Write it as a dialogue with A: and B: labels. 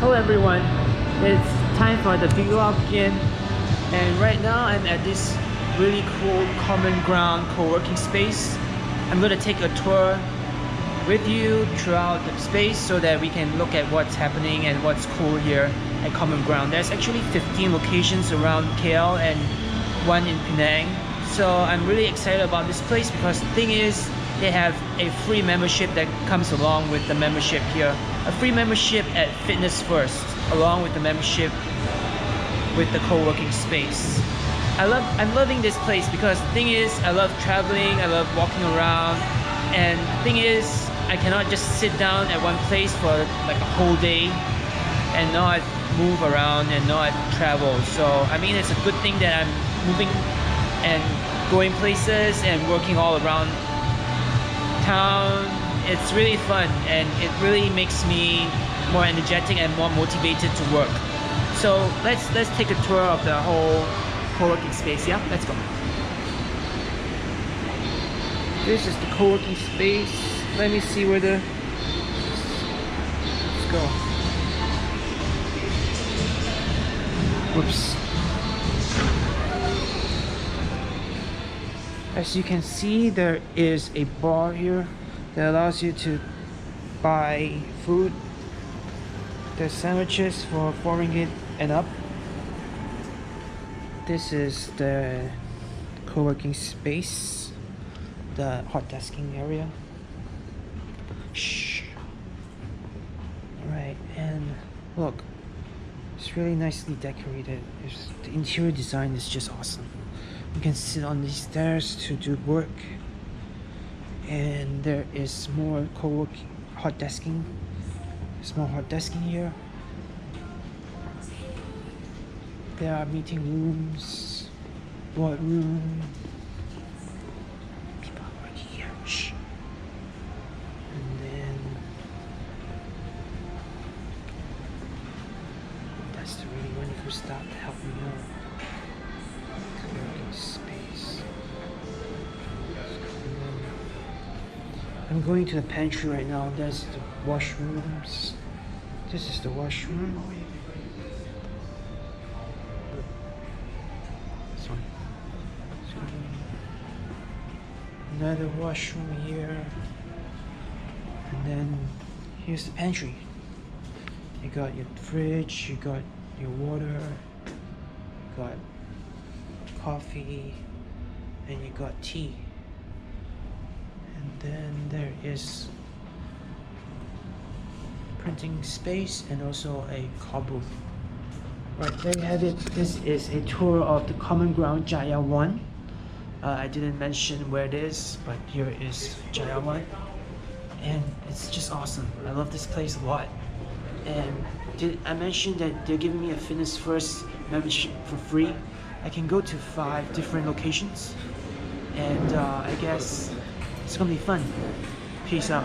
A: Hello everyone, it's time for the vlog again, and right now I'm at this really cool common ground co-working space. I'm going to take a tour with you throughout the space so that we can look at what's happening and what's cool here at common ground. There's actually 15 locations around KL and one in Penang, so I'm really excited about this place because the thing is they have a free membership that comes along with the membership here. A free membership at Fitness First, along with the membership with the co-working space. I'm loving this place because the thing is I love traveling, I love walking around, and the thing is I cannot just sit down at one place for like a whole day and not move around and not travel. So I mean, it's a good thing that I'm moving and going places and working all around town. It's really fun and it really makes me more energetic and more motivated to work. So let's take a tour of the whole co-working space. Yeah, let's go. This is the co-working space. Let me see where let's go. Whoops. As you can see, there is a bar here that allows you to buy food. There's sandwiches for 4 ringgit and up. This is the co-working space, the hot desking area. Shh. Alright, and look, it's really nicely decorated. The interior design is just awesome. You can sit on these stairs to do work, and there is more co-working hot desking. There's more hot desking here. There are meeting rooms, boardroom. People are working here. Shh. And then that's the really wonderful stuff to help me out. Co-working space. I'm going to the pantry right now. There's the washrooms. This is the washroom. This one. Another washroom here. And then here's the pantry. You got your fridge, you got your water, you got coffee, and you got tea. And then there is printing space and also a cupboard. Right, there you have it. This is a tour of the common ground Jaya 1. I didn't mention where it is, but here is Jaya 1. And it's just awesome. I love this place a lot. And I mentioned that they're giving me a Fitness First membership for free. I can go to 5 different locations. And I guess it's gonna be fun. Peace out.